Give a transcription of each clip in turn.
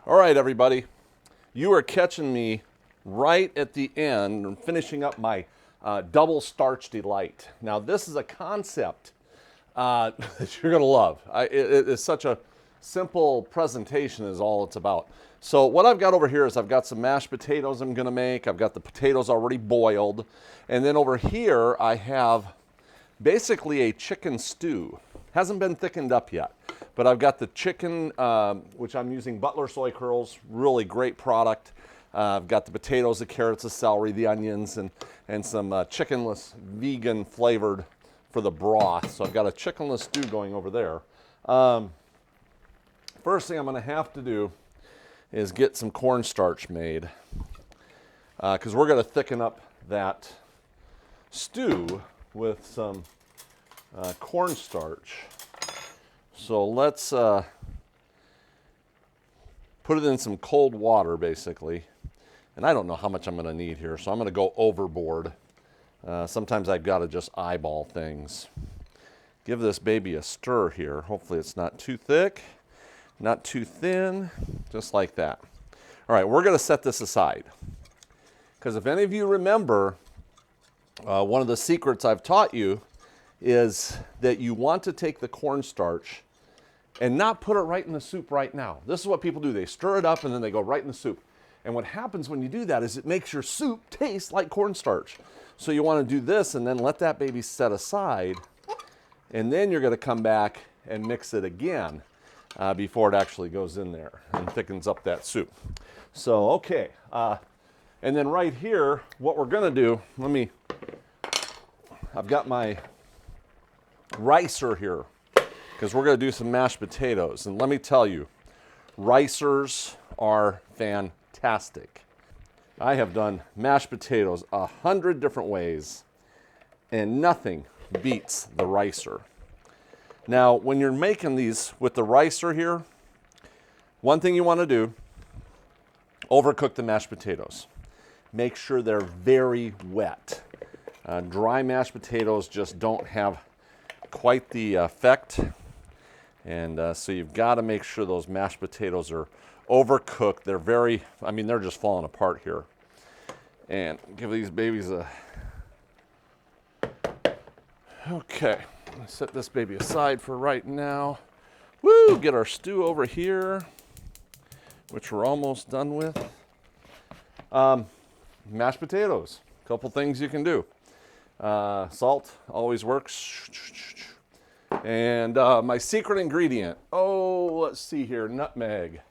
All right, everybody. You are catching me right at the end. I'm finishing up my double starch delight. Now, this is a concept that you're going to love. It's such a simple presentation is all it's about. So what I've got over here is I've got some mashed potatoes I'm going to make. I've got the potatoes already boiled. And then over here I have basically a chicken stew. Hasn't been thickened up yet. But I've got the chicken, which I'm using Butler soy curls, really great product. I've got the potatoes, the carrots, the celery, the onions, and some chickenless vegan flavored for the broth. So I've got a chickenless stew going over there. First thing I'm going to have to do is get some cornstarch made because we're going to thicken up that stew with some cornstarch. So let's put it in some cold water, basically. And I don't know how much I'm going to need here, so I'm going to go overboard. Sometimes I've got to just eyeball things. Give this baby a stir here. Hopefully it's not too thick, not too thin, just like that. All right, we're going to set this aside. Because if any of you remember, one of the secrets I've taught you is that you want to take the cornstarch and not put it right in the soup right now. This is what people do. They stir it up and then they go right in the soup. And what happens when you do that is it makes your soup taste like cornstarch. So you want to do this and then let that baby set aside. And then you're going to come back and mix it again before it actually goes in there and thickens up that soup. So, okay. And then right here, what we're going to do, I've got my ricer here, because we're going to do some mashed potatoes. And let me tell you, ricers are fantastic. I have done mashed potatoes 100 different ways, and nothing beats the ricer. Now, when you're making these with the ricer here, one thing you want to do, overcook the mashed potatoes. Make sure they're very wet. Dry mashed potatoes just don't have quite the effect. And so you've got to make sure those mashed potatoes are overcooked. They're they're just falling apart here. And give these babies a... Okay, let's set this baby aside for right now. Woo, get our stew over here, which we're almost done with. Mashed potatoes, a couple things you can do. Salt always works. And my secret ingredient, let's see here, nutmeg.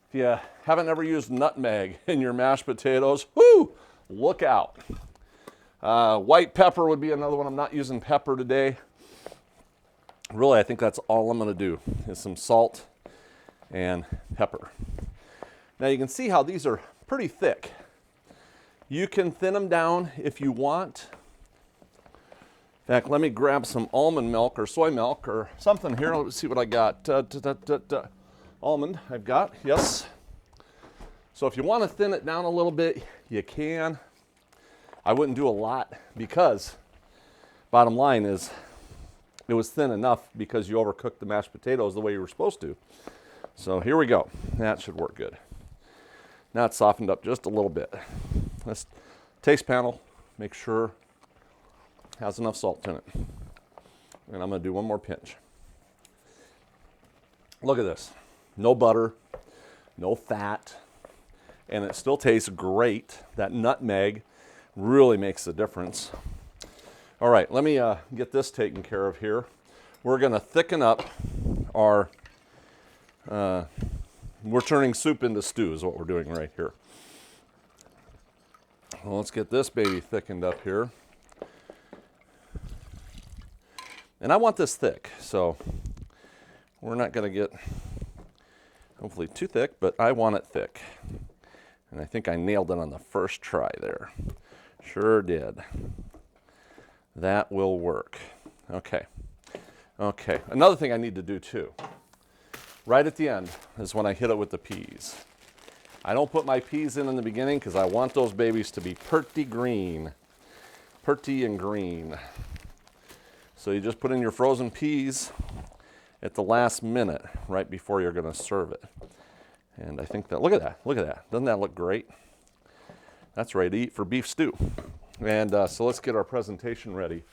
If you haven't ever used nutmeg in your mashed potatoes, look out. White pepper would be another one. I'm not using pepper today. Really, I think that's all I'm going to do is some salt and pepper. Now you can see how these are pretty thick. You can thin them down if you want. In fact, let me grab some almond milk or soy milk or something here. Let's see what I got. Almond, I've got, yes. So if you want to thin it down a little bit, you can. I wouldn't do a lot because, bottom line is, it was thin enough because you overcooked the mashed potatoes the way you were supposed to. So here we go. That should work good. Now it's softened up just a little bit. Let's taste panel, make sure it has enough salt in it. And I'm going to do one more pinch. Look at this. No butter, no fat, and it still tastes great. That nutmeg really makes a difference. All right, let me get this taken care of here. We're going to thicken up our, we're turning soup into stew is what we're doing right here. Well, let's get this baby thickened up here. And I want this thick, so we're not going to get hopefully too thick, but I want it thick. And I think I nailed it on the first try there. Sure did. That will work. Okay. Okay. Another thing I need to do too, right at the end, is when I hit it with the peas. I don't put my peas in the beginning because I want those babies to be pretty green. Pretty and green. So you just put in your frozen peas at the last minute, right before you're going to serve it. And I think that, look at that. Doesn't that look great? That's ready to eat for beef stew. And so let's get our presentation ready.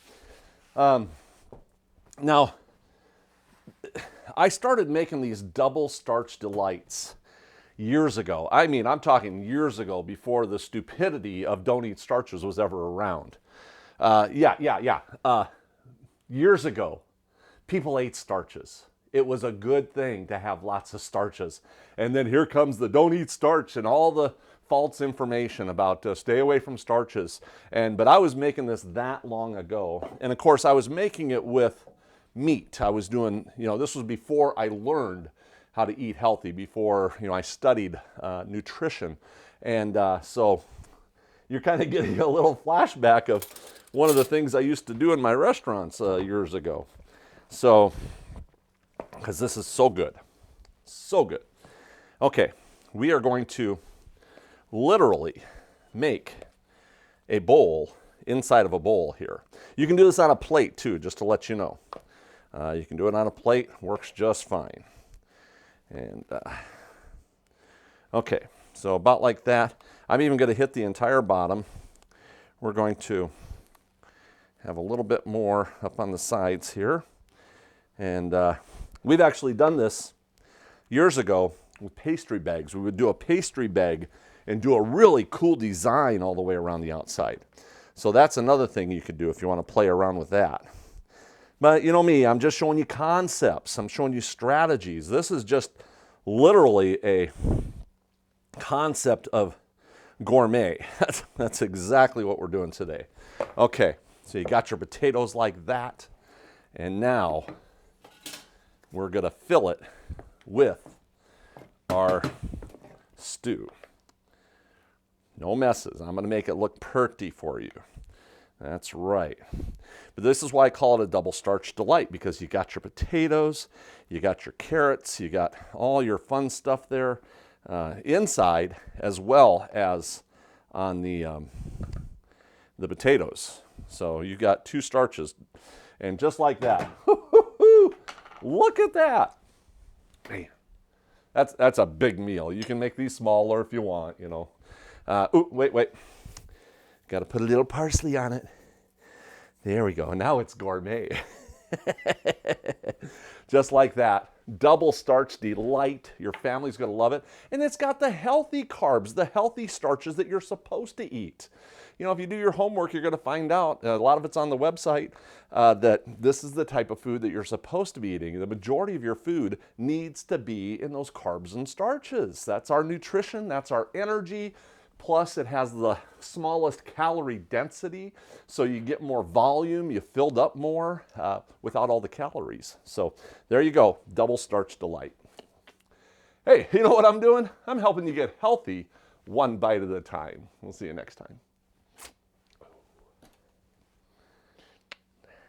Now, I started making these double starch delights years ago. I mean, I'm talking years ago, before the stupidity of don't eat starches was ever around. Years ago, people ate starches. It was a good thing to have lots of starches. And then here comes the don't eat starch and all the false information about stay away from starches. But I was making this that long ago. And of course, I was making it with meat. I was doing, this was before I learned how to eat healthy, before, I studied nutrition. And so you're kind of getting a little flashback of one of the things I used to do in my restaurants years ago. So, because this is so good. So good. Okay, we are going to literally make a bowl inside of a bowl here. You can do this on a plate too, just to let you know. You can do it on a plate, works just fine. And okay, so about like that. I'm even going to hit the entire bottom. We're going to have a little bit more up on the sides here. And we've actually done this years ago with pastry bags. We would do a pastry bag and do a really cool design all the way around the outside. So that's another thing you could do if you want to play around with that. But you know me, I'm just showing you concepts. I'm showing you strategies. This is just literally a concept of gourmet. That's exactly what we're doing today. Okay, so you got your potatoes like that. And now we're going to fill it with our stew. No messes. I'm going to make it look pretty for you. That's right. But this is why I call it a double starch delight, because you got your potatoes, you got your carrots, you got all your fun stuff there inside, as well as on the potatoes. So you got two starches. And just like that, look at that. Man, that's a big meal. You can make these smaller if you want, Ooh, wait. Got to put a little parsley on it. There we go. Now it's gourmet. Just like that. Double starch delight. Your family's going to love it. And it's got the healthy carbs, the healthy starches that you're supposed to eat. If you do your homework, you're going to find out, a lot of it's on the website, that this is the type of food that you're supposed to be eating. The majority of your food needs to be in those carbs and starches. That's our nutrition. That's our energy. Plus, it has the smallest calorie density, so you get more volume, you filled up more without all the calories. So there you go, double starch delight. Hey, you know what I'm doing? I'm helping you get healthy one bite at a time. We'll see you next time.